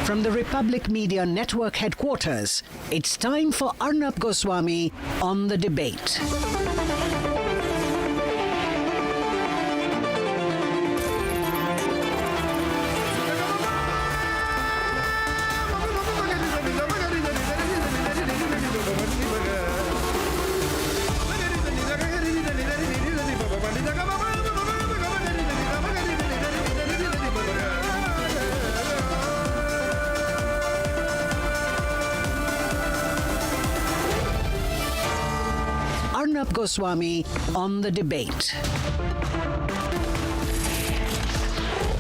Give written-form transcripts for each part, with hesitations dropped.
From the Republic Media Network headquarters, it's time for Arnab Goswami on the debate. Arnab Goswami on the debate.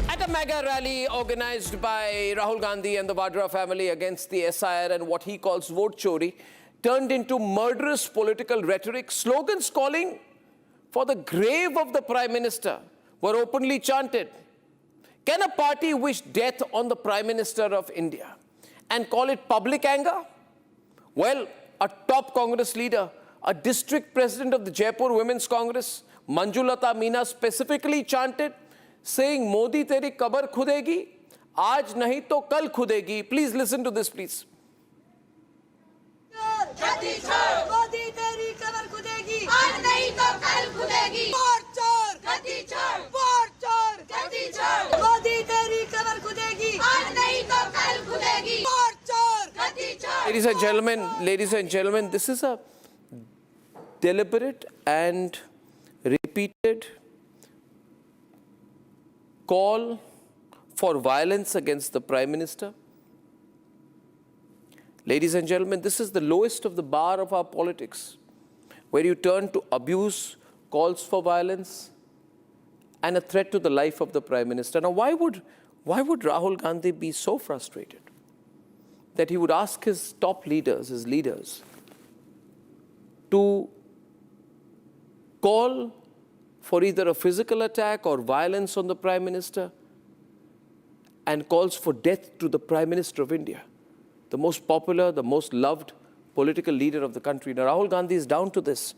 At a mega rally organized by Rahul Gandhi and the Vadra family against the SIR and what he calls vote chori turned into murderous political rhetoric, slogans calling for the grave of the Prime Minister were openly chanted. Can a party wish death on the Prime Minister of India and call it public anger? Well, a top Congress leader, a district president of the Jaipur Women's Congress, Manjulata Meena, specifically chanted, saying, Modi teri kabar khudegi, aaj nahi to kal khudegi. Please listen to this, please. Modi तेरी कमर खुदेगी आज नहीं तो कल खुदेगी vote चोर गद्दी चोर vote चोर गद्दी चोर मोदी तेरी कमर खुदेगी आज नहीं तो कल खुदेगी वोट चोर गद्दी चोर Ladies and gentlemen, this is a deliberate and repeated call for violence against the Prime Minister. Ladies and gentlemen, this is the lowest of the bar of our politics, where you turn to abuse, calls for violence, and a threat to the life of the Prime Minister. Now, why would Rahul Gandhi be so frustrated that he would ask his top leaders, his leaders, to call for either a physical attack or violence on the Prime Minister and calls for death to the Prime Minister of India, the most popular, the most loved political leader of the country? Now, Rahul Gandhi is down to this.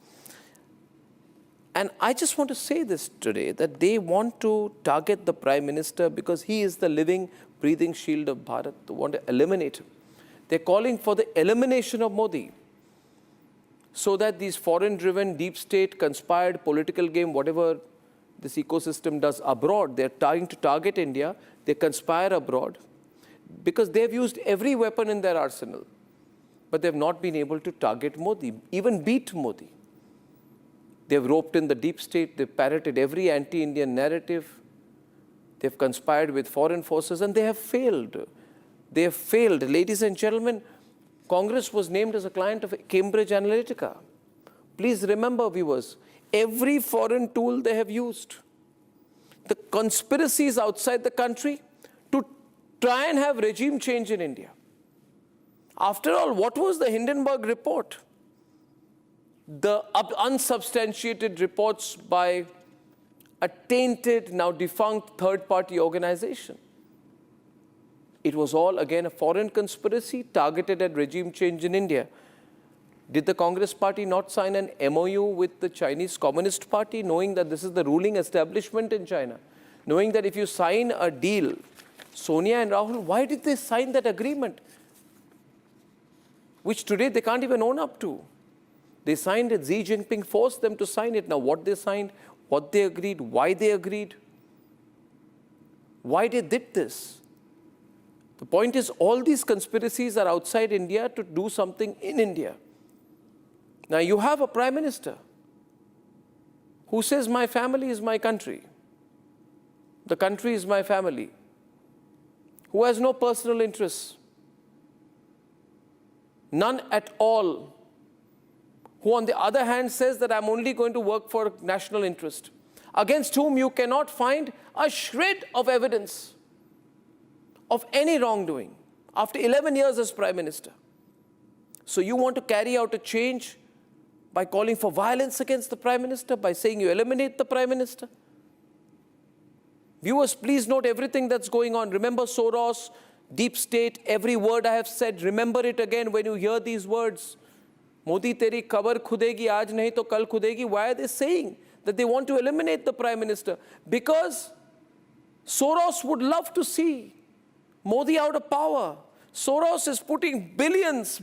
And I just want to say this today, that they want to target the Prime Minister because he is the living, breathing shield of Bharat. They want to eliminate him. They're calling for the elimination of Modi, so that these foreign-driven, deep state, conspired political game, whatever this ecosystem does abroad, they're trying to target India. They conspire abroad because they've used every weapon in their arsenal, but they've not been able to target Modi, even beat Modi. They've roped in the deep state. They've parroted every anti-Indian narrative. They've conspired with foreign forces, and they have failed. They have failed. Ladies and gentlemen, Congress was named as a client of Cambridge Analytica. Please remember, viewers, every foreign tool they have used. The conspiracies outside the country to try and have regime change in India. After all, what was the Hindenburg report? The unsubstantiated reports by a tainted, now defunct third-party organization. It was all, again, a foreign conspiracy targeted at regime change in India. Did the Congress party not sign an MOU with the Chinese Communist Party, knowing that this is the ruling establishment in China? Knowing that if you sign a deal, Sonia and Rahul, why did they sign that agreement? Which today they can't even own up to. They signed it, Xi Jinping forced them to sign it. Now what they signed, what they agreed, why they agreed, why they did this. The point is, all these conspiracies are outside India to do something in India. Now, you have a Prime Minister who says, my family is my country. The country is my family. Who has no personal interests. None at all. Who, on the other hand, says that I'm only going to work for national interest. Against whom you cannot find a shred of evidence of any wrongdoing after 11 years as Prime Minister. So you want to carry out a change by calling for violence against the Prime Minister, by saying you eliminate the Prime Minister? Viewers, please note everything that's going on. Remember Soros, deep state, every word I have said. Remember it again when you hear these words. Modi teri kabar khudegi, aaj nahi to kal khudegi. Why are they saying that they want to eliminate the Prime Minister? Because Soros would love to see Modi out of power. Soros is putting billions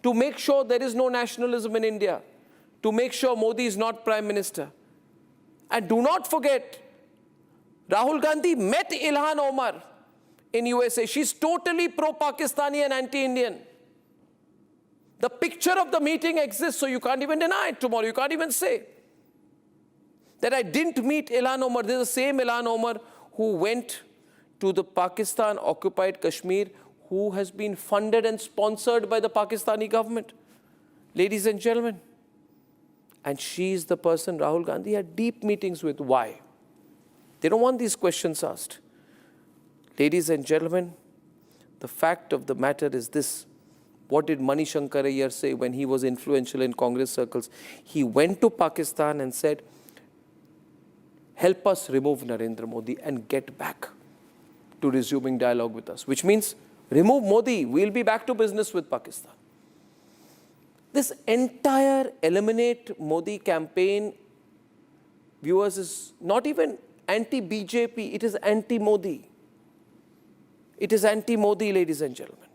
to make sure there is no nationalism in India, to make sure Modi is not Prime Minister. And do not forget, Rahul Gandhi met Ilhan Omar in USA. She's totally pro-Pakistani and anti-Indian. The picture of the meeting exists, so you can't even deny it tomorrow. You can't even say that I didn't meet Ilhan Omar. This is the same Ilhan Omar who went to the Pakistan-occupied Kashmir, who has been funded and sponsored by the Pakistani government. Ladies and gentlemen, and she is the person Rahul Gandhi had deep meetings with. Why? They don't want these questions asked. Ladies and gentlemen, the fact of the matter is this. What did Mani Shankar Iyer say when he was influential in Congress circles? He went to Pakistan and said, help us remove Narendra Modi and get back to resuming dialogue with us. Which means, remove Modi, we'll be back to business with Pakistan. This entire eliminate Modi campaign, viewers, is not even anti-BJP, it is anti-Modi. It is anti-Modi, ladies and gentlemen.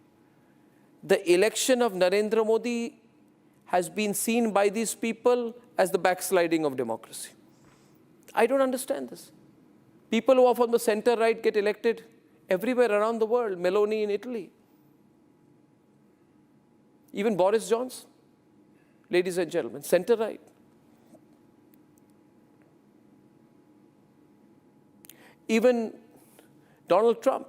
The election of Narendra Modi has been seen by these people as the backsliding of democracy. I don't understand this. People who are from the center-right get elected everywhere around the world. Meloni in Italy. Even Boris Johnson. Ladies and gentlemen, center-right. Even Donald Trump,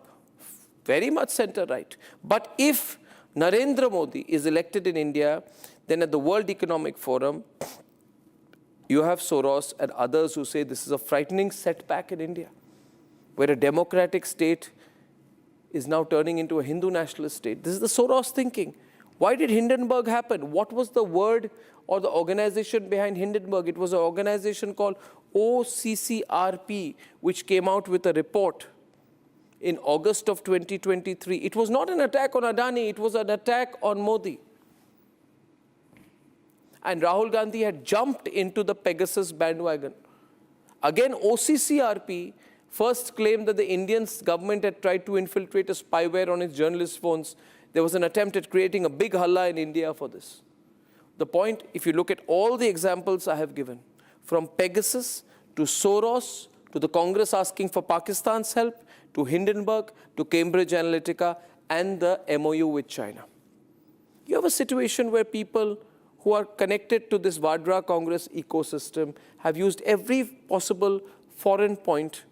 very much center-right. But if Narendra Modi is elected in India, then at the World Economic Forum, you have Soros and others who say this is a frightening setback in India, where a democratic state is now turning into a Hindu nationalist state. This is the Soros thinking. Why did Hindenburg happen? What was the word or the organization behind Hindenburg? It was an organization called OCCRP, which came out with a report in August of 2023. It was not an attack on Adani, it was an attack on Modi. And Rahul Gandhi had jumped into the Pegasus bandwagon. Again, OCCRP first claimed that the Indian government had tried to infiltrate a spyware on its journalists' phones. There was an attempt at creating a big halla in India for this. The point, if you look at all the examples I have given, from Pegasus to Soros, to the Congress asking for Pakistan's help, to Hindenburg, to Cambridge Analytica, and the MOU with China. You have a situation where people who are connected to this Vadra Congress ecosystem have used every possible foreign point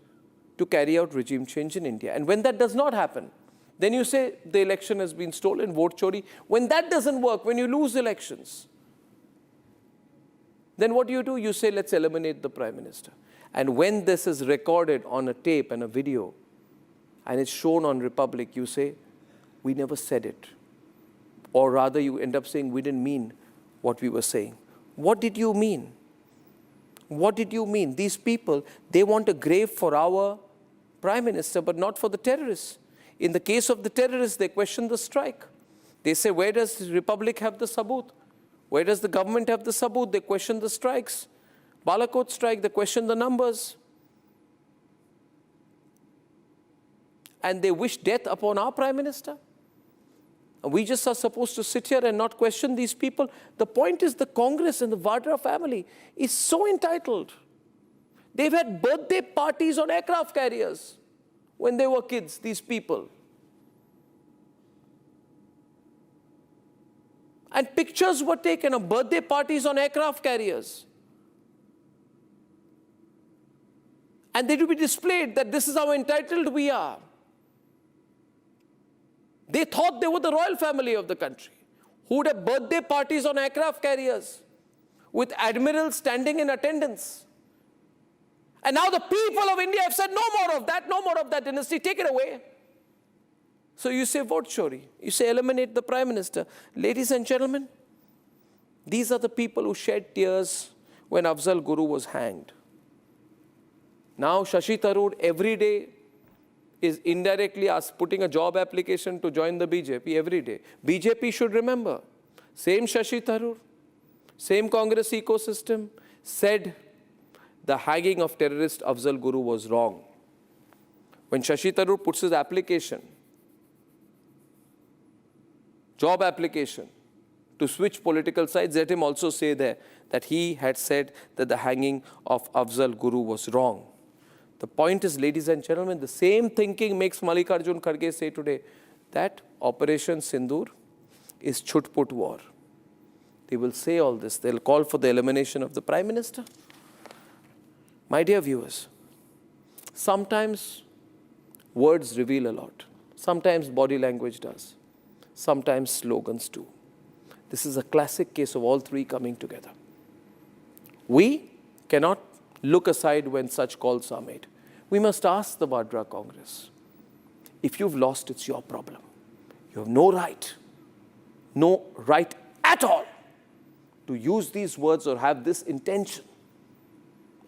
to carry out regime change in India. And when that does not happen, then you say the election has been stolen, vote chori. When that doesn't work, when you lose elections, then what do? You say, let's eliminate the Prime Minister. And when this is recorded on a tape and a video, and it's shown on Republic, you say, we never said it. Or rather, you end up saying, we didn't mean what we were saying. What did you mean? What did you mean? These people, they want a grave for our Prime Minister, but not for the terrorists. In the case of the terrorists, they question the strike. They say, where does the Republic have the sabut? Where does the government have the sabut? They question the strikes. Balakot strike, they question the numbers. And they wish death upon our Prime Minister. And we just are supposed to sit here and not question these people. The point is the Congress and the Vadra family is so entitled. They've had birthday parties on aircraft carriers when they were kids, these people. And pictures were taken of birthday parties on aircraft carriers. And they to be displayed that this is how entitled we are. They thought they were the royal family of the country, who would have birthday parties on aircraft carriers with admirals standing in attendance. And now the people of India have said, no more of that dynasty, take it away. So you say vote chori, you say eliminate the Prime Minister. Ladies and gentlemen, these are the people who shed tears when Afzal Guru was hanged. Now Shashi Tharoor every day is indirectly putting a job application to join the BJP every day. BJP should remember, same Shashi Tharoor, same Congress ecosystem said the hanging of terrorist Afzal Guru was wrong. When Shashi Tharoor puts his application, job application, to switch political sides, let him also say there that he had said that the hanging of Afzal Guru was wrong. The point is, ladies and gentlemen, the same thinking makes Mallikarjun Kharge say today that Operation Sindoor is chut-put war. They will say all this. They'll call for the elimination of the Prime Minister. My dear viewers, sometimes words reveal a lot. Sometimes body language does. Sometimes slogans do. This is a classic case of all three coming together. We cannot look aside when such calls are made. We must ask the Vadra Congress, if you've lost, it's your problem. You have no right at all to use these words or have this intention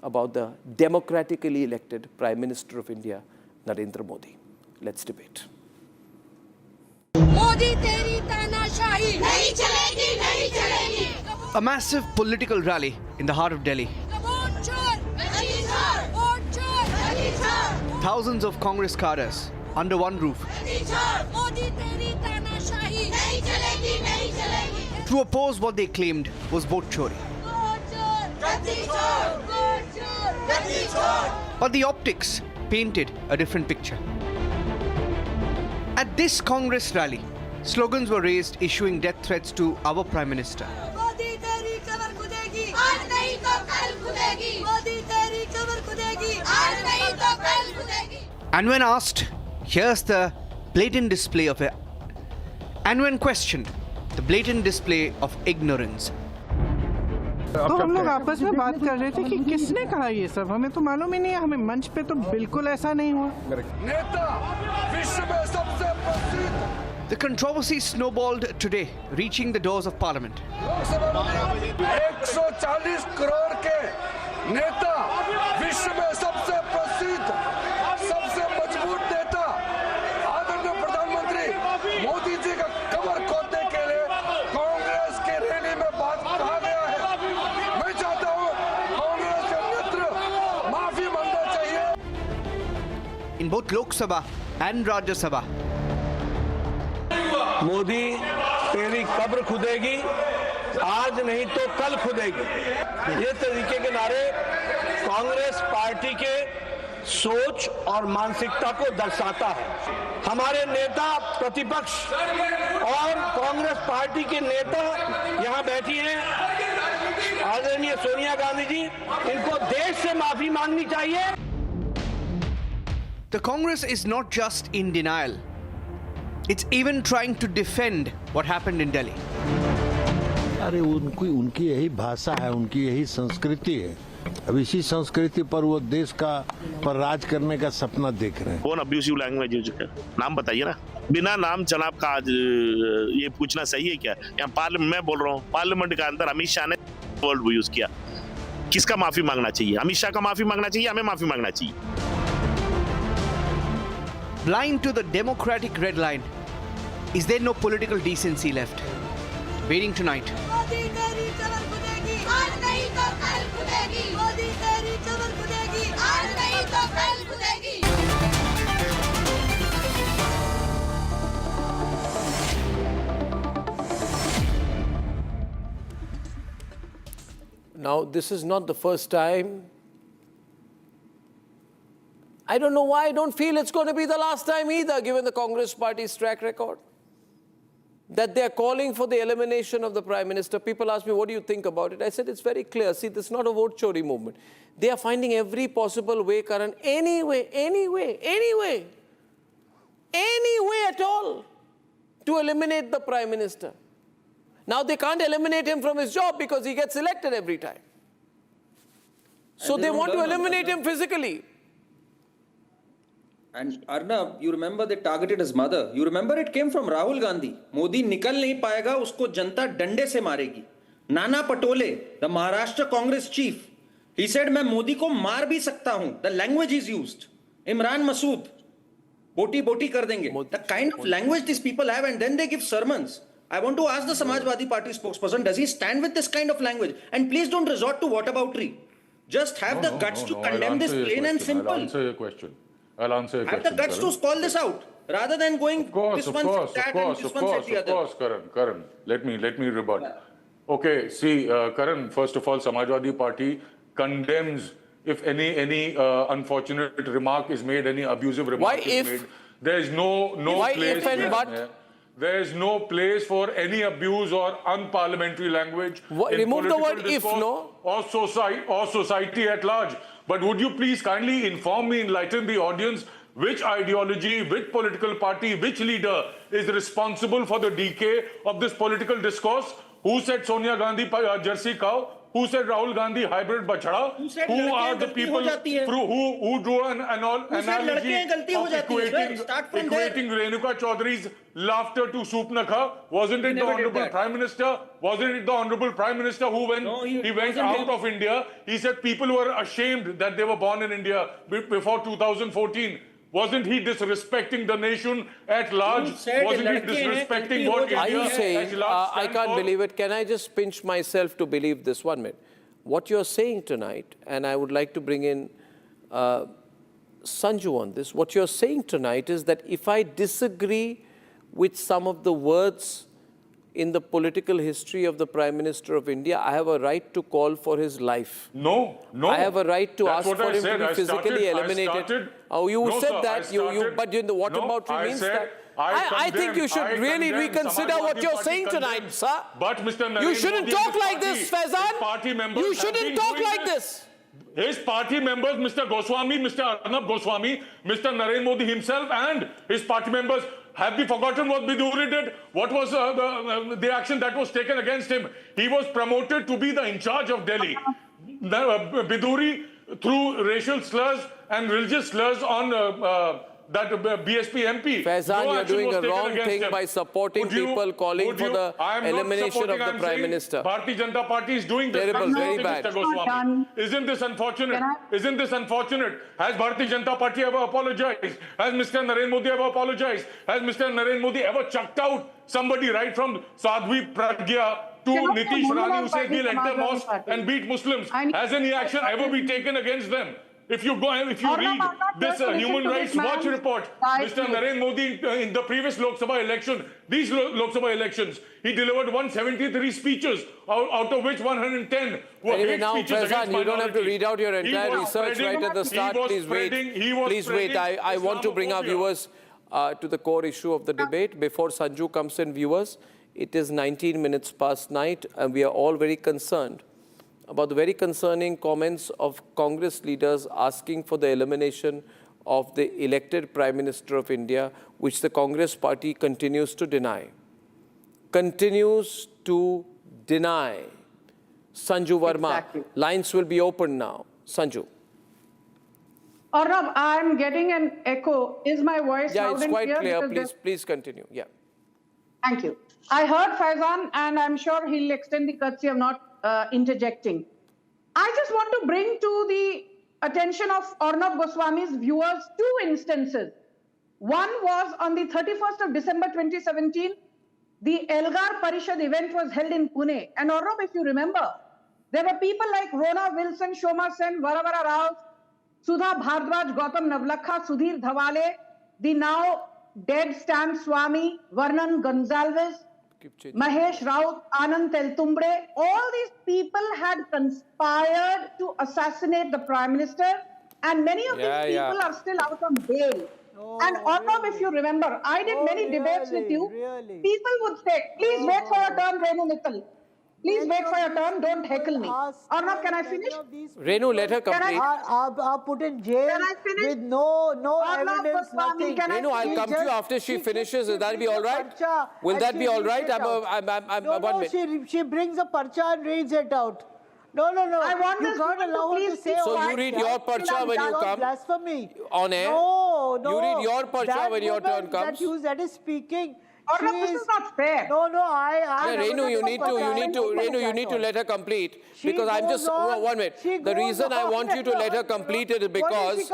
about the democratically elected Prime Minister of India, Narendra Modi. Let's debate. Modi तेरी तानाशाही नहीं चलेगी नहीं चलेगी A massive political rally in the heart of Delhi. Vote चोर गद्दी चोर vote चोर गद्दी चोर Thousands of Congress cadres under one roof गद्दी चोर मोदी तेरी तानाशाही नहीं चलेगी नहीं चलेगी to oppose what they claimed was vote chori. Vote चोर गद्दी चोर वोट चोर गद्दी चोर But the optics painted a different picture. At this Congress rally, slogans were raised issuing death threats to our Prime Minister. Modi तेरी कमर खुदेगी आज नहीं तो कल खुदेगी मोदी तेरी कमर खुदेगी आज नहीं तो कल खुदेगी And when asked, here's the blatant display of it. And when questioned, the blatant display of ignorance. तो हम लोग आपस में बात कर रहे थे कि किसने कहा ये सब, हमें तो मालूम ही नहीं है, हमें मंच पे तो बिल्कुल ऐसा नहीं हुआ। नेता विश्व में सबसे प्रसिद्ध The controversy snowballed today, reaching the doors of Parliament. Lok Sabha में 140 करोड़ के नेता, विश्व में सबसे प्रसिद्ध, सबसे मजबूत नेता, आदरणीय प्रधानमंत्री मोदी जी का कमर खोदने के लिए कांग्रेस की रैली में बात कहा गया है। मैं चाहता हूं कांग्रेस के नेतृत्व माफी मांगना चाहिए। In both Lok Sabha and Rajya Sabha, Modi तेरी कब्र खुदेगी आज नहीं तो कल खुदेगी, ये तरीके के नारे कांग्रेस पार्टी के सोच और मानसिकता को दर्शाता है। हमारे नेता प्रतिपक्ष और कांग्रेस पार्टी के नेता यहाँ बैठी हैं, आदरणीय सोनिया गांधी जी, इनको देश से माफी मांगनी चाहिए। the Congress is not just in denial. It's even trying to defend what happened in Delhi. अरे उनकी यही भाषा है, उनकी यही संस्कृति है। अब इसी संस्कृति पर वो देश का पर राज करने का सपना देख रहे हैं। कौन अब्यूसिव लैंग्वेज यूज कर, नाम बताइए ना। बिना नाम जनाब का आज ये पूछना सही है क्या? यहाँ पार्लियामेंट में बोल रहा हूँ, पार्लियामेंट के अंदर अमित शाह ने वर्ड यूज किया। किसका माफी मांगना चाहिए? अमित शाह का माफी मांगना चाहिए, हमें माफी मांगना चाहिए। Blind to the democratic red line, is there no political decency left? Waiting tonight. Modi तेरी कमर खुदेगी आज नहीं तो कल खुदेगी मोदी तेरी कमर खुदेगी आज नहीं तो कल खुदेगी Now, this is not the first time. I don't know why I don't feel it's going to be the last time either, given the Congress party's track record, that they're calling for the elimination of the Prime Minister. People ask me, what do you think about it? I said, it's very clear. See, this is not a vote chori movement. They are finding every possible way, Karan, any way at all, to eliminate the Prime Minister. Now, they can't eliminate him from his job because he gets elected every time. So they want to eliminate him physically. And Arnab, you remember they targeted his mother. You remember it came from Rahul Gandhi. Modi निकल नहीं पाएगा, उसको जनता डंडे से मारेगी. Nana Patole, the Maharashtra Congress chief, he said मैं मोदी को मार भी सकता हूं. The language is used. Imran Masood, boti boti कर देंगे. The kind of language these people have, and then they give sermons. I want to ask the Samajwadi Party spokesperson, does he stand with this kind of language? And please don't resort to whataboutery. Just have the guts to condemn this plain and simple. I'll answer your question. I'll answer your Have the question. guts to call this out rather than going Of course, this one said that and this one said the other. Karan. Let me rebut. Okay, see, Karan, first of all, Samajwadi Party condemns if any unfortunate remark is made, any abusive remark is made. There is no place. There is no place for any abuse or unparliamentary language. Remove the word if, no? Or society at large. But would you please kindly inform me, enlighten the audience, which ideology, which political party, which leader is responsible for the decay of this political discourse? Who said Sonia Gandhi Jersey cow? Who said Rahul Gandhi hybrid bachada? Who are the people who drew an analogy of equating Renuka Chaudhary's laughter to Supnakha? Wasn't it the Honorable Prime Minister? Wasn't it the Honorable Prime Minister who, when he went out of India, he said people were ashamed that they were born in India before 2014? Wasn't he disrespecting the nation at large? Wasn't he disrespecting what India Are you saying, I can't believe it, can I just pinch myself to believe this 1 minute? What you're saying tonight, and I would like to bring in Sanju on this, what you're saying tonight is that if I disagree with some of the words in the political history of the Prime Minister of India, I have a right to call for his life. No. I have a right to ask for him to be physically eliminated. You No, said sir, that, but in the whataboutery means that. I think you should really reconsider what you're saying tonight, sir. But Mr. Narendra You shouldn't Modi talk and like this, Faizan. You shouldn't talk like this. His party members, Mr. Goswami, Mr. Arnab Goswami, Mr. Narendra Modi himself and his party members, have we forgotten what Biduri did? What was the action that was taken against him? He was promoted to be the in charge of Delhi. Biduri, through racial slurs and religious slurs on that BSP MP. Faizan, you're doing a wrong thing by supporting people calling for the elimination of the Prime Minister. Bharatiya Janata Party is doing this. Terrible, very bad. Mr. Goswami. Isn't this unfortunate? Isn't this unfortunate? Has Bharatiya Janata Party ever apologized? Has Mr. Narendra Modi ever apologized? Has Mr. Narendra Modi ever chucked out somebody right from Sadhvi Pragya to Nitish Rani who said he'll enter mosque and beat Muslims? Has any action ever been taken against them? If you read this Human Rights Watch report, Mr. Narendra Modi in the previous Lok Sabha election, these Lok Sabha elections, he delivered 173 speeches, out of which 110 were hate speeches against minorities. You don't have to read out your entire research right at the start. Please wait. Please wait. I want to bring our viewers to the core issue of the debate. Before Sanju comes in, viewers, it is 19 minutes past night, and we are all very concerned about the very concerning comments of Congress leaders asking for the elimination of the elected Prime Minister of India, which the Congress party continues to deny. Continues to deny. Sanju Verma, lines will be open now. Sanju. Arnab, I'm getting an echo. Is my voice loud and clear? Yeah, it's quite clear. Please continue. Yeah. Thank you. I heard Faizan, and I'm sure he'll extend the courtesy of not interjecting. I just want to bring to the attention of Arnab Goswami's viewers two instances. One was on the 31st of December 2017, the Elgar Parishad event was held in Pune. And Arnab, if you remember, there were people like Rona Wilson, Shoma Sen, Varavara Rao, Sudha Bhardwaj, Gautam Navlakha, Sudhir Dhawale, the now dead Stan Swami, Varnan Gonzalez, Mahesh Raut, Anand Teltumbre, all these people had conspired to assassinate the Prime Minister, and many of these people are still out on bail. And Arnab, if you remember, I did many debates with you. People would say, please wait for your turn, Renu Mittal. Please wait for your turn, don't heckle me. Arnab, can I finish? Renu, let her complete. Are put in jail with no evidence, nothing. Renu, I'll come to you after she finishes. Will that be all right? Will that be all right? No, she brings a parcha and reads it out. No. I want you can't allow her to say. So you read your parcha when you come blasphemy on air? No. You read your parcha when your turn comes? That is speaking. Arnab, this is not fair. No, Renu, you need to let her complete. Because I'm just, 1 minute. The reason I want you to let her complete it is because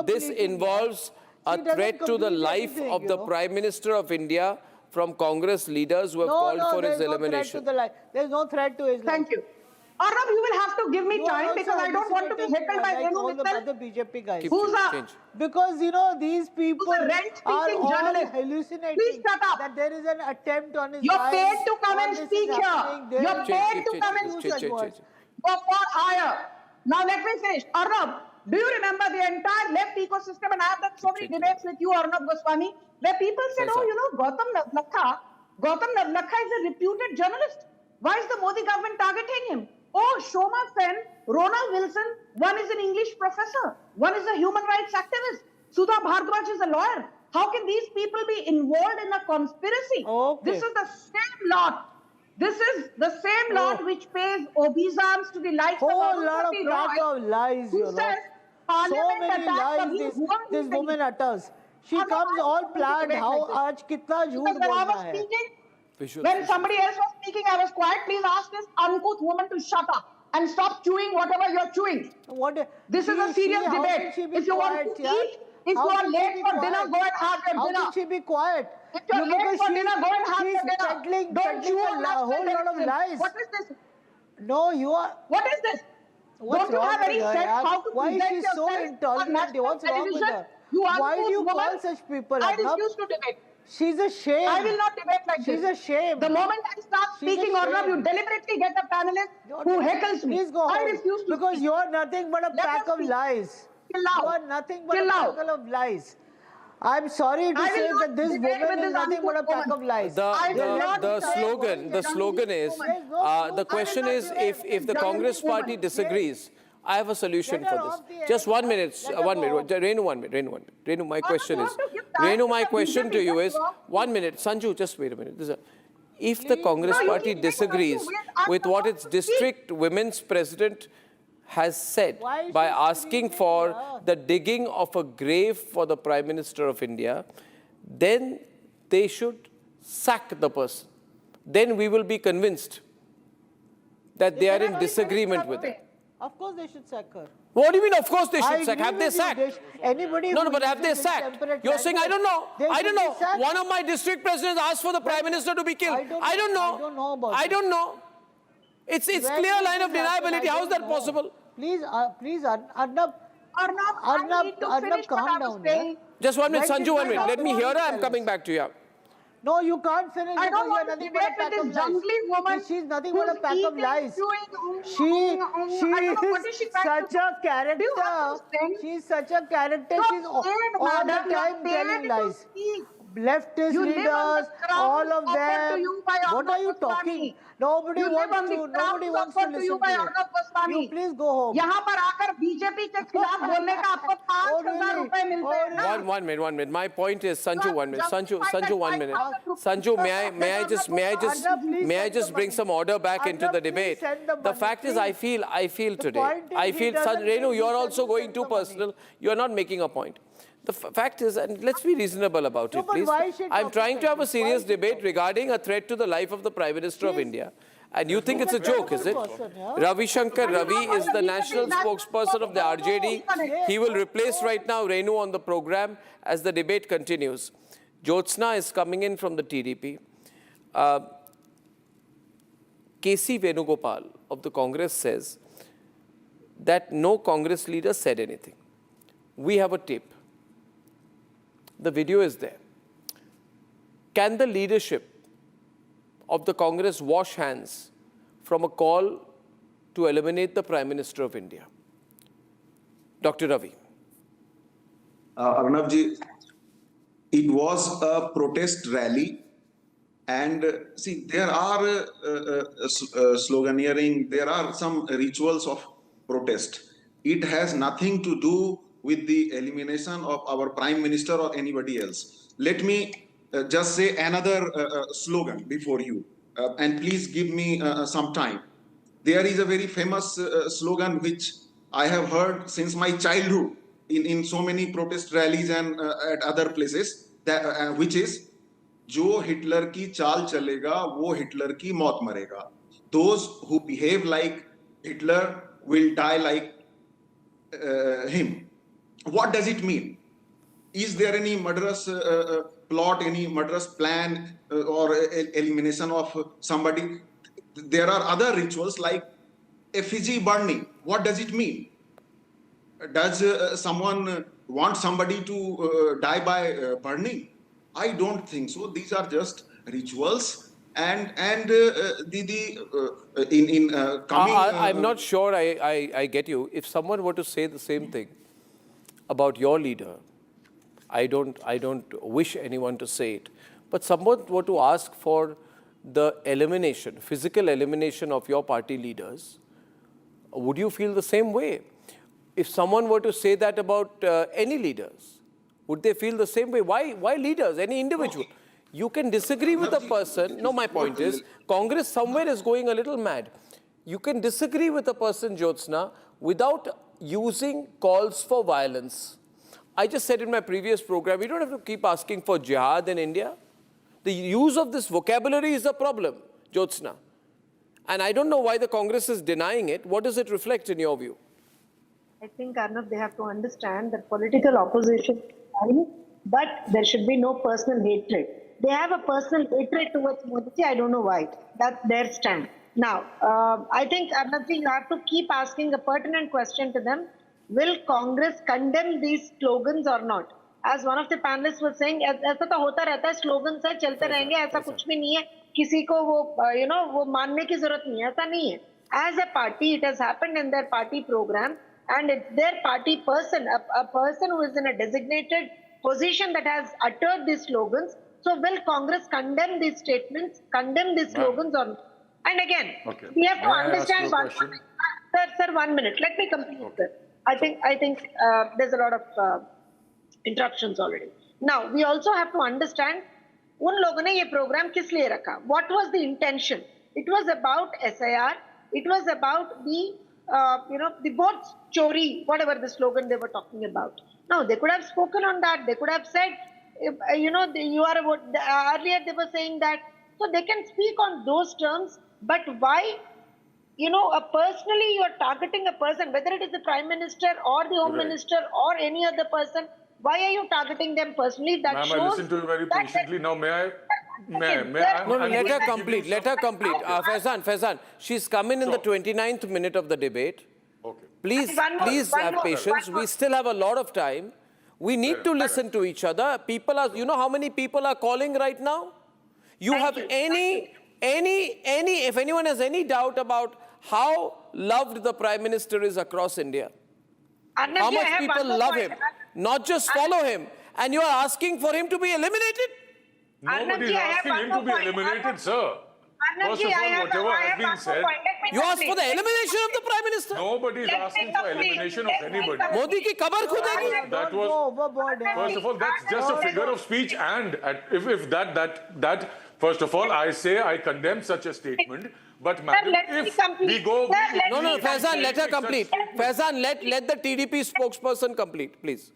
this involves a threat to the life of the Prime Minister of India from Congress leaders who have called for his elimination. There's no threat to his life. Thank you. Arnab, you will have to give me You are time also because I don't want to be heckled by like Renu all the Mittal, other BJP guys. who's a Change. Because you know these people who's a are rent-seeking all journalist. hallucinating Please shut up. that there is an attempt on his You're life. paid to come all and this is speak here. happening, there You're is- paid to come and speak. change. You're for hire. Now let me finish. Arnab, do you remember the entire left ecosystem? And I have done so many debates with you, Arnab Goswami, where people said, Yes, oh, sir. you know, Gautam Navlakha is a reputed journalist. Why is the Modi government targeting him? Oh, Shoma Sen, Rona Wilson, one is an English professor, one is a human rights activist. Sudha Bhardwaj is a lawyer. How can these people be involved in a conspiracy? Okay. This is the same lot. This is the same lot which pays obeisance to the likes of whole lot of Arundhati pack Roy, of lies, who you know. says So Parliament many attacks lies Kabir this woman utters. She Arnab, comes I all don't planned. debate How like this. aaj kitna jhoot Because when I bolna was hai. speaking, when somebody else was speaking, I was quiet. Please ask this uncouth woman to shut up and stop chewing whatever you're chewing. This is a serious how debate. can she be If you quiet, want to yeah? eat, if How you are can she late be for quiet? dinner, go and have your How dinner. can she be quiet? If you're late because for she's- dinner, go and have she's your dinner. peddling Don't chew on a national whole lot of television. lies. What is this? No, you are. What is this? What's Don't you wrong have with any her, sense yaar? how to Why is present she so yourself on intolerant? national What's wrong with television? her? You Why do you uncouth call woman. such people? I Arnab? refuse to debate. She's a shame. I will not debate like She's this. a shame. The moment I start She's a speaking, Arnab, shame. you deliberately get a panelist who heckles me. Please go I home. refuse to Because speak. you're nothing but a Let pack us of speak. lies. Chill You out. are nothing but Chill a out. pack of lies. I'm sorry to I say will that not this debate with woman is this nothing but a uncouth pack woman. of lies. I will not The debate slogan with the this slogan uncouth is woman. the question I will is not debate if the with Congress this party woman. disagrees. I have a solution Get for her this. off the Just air. 1 minute. Let her 1 go. minute. Renu, 1 minute. Renu, my question want is. to give time Renu, to my the question to BJP, you that's is wrong. 1 minute. Sanju, just wait a minute. If the Congress No, you party keep disagrees saying Sanju, with what its speak. district women's president has said Why is by she asking screaming? for Yeah. the digging of a grave for the Prime Minister of India, then they should sack the person. Then we will be convinced that they are in disagreement with it. Of course they should sack her. What do you mean, of course they I should sack? agree Have they with you. sacked? Anybody No, who but have they uses sacked? intemperate You're saying, I don't know. language, they I don't should be know. sacked. One of my district presidents asked for the Prime Minister to be killed. I don't know. I don't know about I it. don't know. It's When clear did line of this happen? deniability. I How is don't that know. possible? Please, Arnab, I need to finish calm what I was down. Yeah? saying. Just 1 minute, When did Sanju, 1 this minute. Let me happen? hear her. I'm Tell coming us. back to you. No, you can't finish I because don't you're want to nothing but a debate pack with of this lies. jungly woman. She's nothing but a who's pack of eating, lies. chewing, She I don't know, what is she trying such to a character. Do you understand? She's such a character. You're She's all paid, the madam. time You're paid telling to lies. speak. Leftist You live on leaders, the crumbs all of offered to them. you by What Arnab are you Goswami. talking? Nobody You live wants on the to. Nobody crumbs wants to offered to you listen by to it. Arnab Goswami. You please go home. यहाँ पर आकर BJP के खिलाफ बोलने का आपको 5,000 रुपए मिलते हैं ना? One minute. My point is, Sanju, 1 minute. Sanju, 1 minute. 5,000 rupees. Sanju, may I just bring some order back into the Arnab, please debate? send the The money, fact is, I feel today. point is I he feel, doesn't Renu, think you're he also can going send too the money. personal. You're not making a point. The fact is, and let's be reasonable about No, it, but please. why is she I'm talking trying to like have a this? Why serious is she debate talking? regarding a threat to the life of the Prime Minister of Please. India. And you think it's a joke, is it? person, yeah? Ravi Shankar Ravi is the national spokesperson of the RJD. He will replace right now Renu on the program as the debate continues. Jyotsna is coming in from the TDP. KC Venugopal of the Congress says that no Congress leader said anything. We have a tape. The video is there. Can the leadership of the Congress wash hands from a call to eliminate the Prime Minister of India? Dr. Ravi. Arnabji, it was a protest rally, and see, there are sloganeering, there are some rituals of protest. It has nothing to do with the elimination of our Prime Minister or anybody else. Let me just say another slogan before you, and please give me some time. There is a very famous slogan which I have heard since my childhood in so many protest rallies and at other places, that, which is, जो Hitler की चाल चलेगा वो Hitler की मौत मरेगा. Those who behave like Hitler will die like him. What does it mean? Is there any murderous plot, any murderous plan or elimination of somebody? There are other rituals like effigy burning. What does it mean? Does someone want somebody to die by burning? I don't think so. These are just rituals, and coming. I'm not sure I get you. If someone were to say the same thing about your leader, I don't wish anyone to say it, but someone were to ask for the elimination, physical elimination of your party leaders, would you feel the same way? If someone were to say that about any leaders, would they feel the same way? Why leaders? Any individual? You can disagree with a person. No, my point is, Congress somewhere is going a little mad. You can disagree with a person, Jyotsna, without using calls for violence. I just said in my previous program, we don't have to keep asking for jihad in India. The use of this vocabulary is the problem, Jyotsna. And I don't know why the Congress is denying it. What does it reflect in your view? I think, Arnab, they have to understand that political opposition is fine, but there should be no personal hatred. They have a personal hatred towards Modi. I don't know why. That's their stand. Now, I think, Arnab, you have to keep asking a pertinent question to them. Will Congress condemn these slogans or not? As one of the panelists was saying, ऐसा तो होता रहता है, slogans है, चलते रहेंगे, ऐसा कुछ भी नहीं है, किसी को वो, वो मानने की जरूरत नहीं है, ऐसा नहीं है. As a party, it has happened in their party program, and it's their party person, a person who is in a designated position that has uttered these slogans. So will Congress condemn these statements, condemn these slogans or not? And again, we have to understand one minute. Sir, 1 minute. Let me complete, sir. I think there's a lot of interruptions already. Now, we also have to understand उन लोगों ने ये program किस लिए रखा? What was the intention? It was about SIR. It was about the the vote chori, whatever the slogan they were talking about. Now, they could have spoken on that. They could have said, you are a vote. Earlier they were saying that. So they can speak on those terms. But why, personally you are targeting a person, whether it is the Prime Minister or the Home Minister or any other person, why are you targeting them personally? That shows... Ma'am, I listened to you very patiently. Now, may I... No, let her complete. Let her complete. Faizan, she's come in the 29th minute of the debate. Okay. Please have patience. We still have a lot of time. We need to listen to each other. People are, how many people are calling right now? You have if anyone has any doubt about how loved the Prime Minister is across India, how much people love him, not just follow him, and you are asking for him to be eliminated? Nobody is asking him to be eliminated, sir. First of all, whatever has been said... You asked for the elimination of the Prime Minister? Nobody is asking for elimination of anybody. Modi ki kabar khudegi. That was... First of all, that's just a figure of speech, and if that... First of all, I say I condemn such a statement. But madam, if we go... No, Faizan, let her complete. Faizan, let the TDP spokesperson complete, please.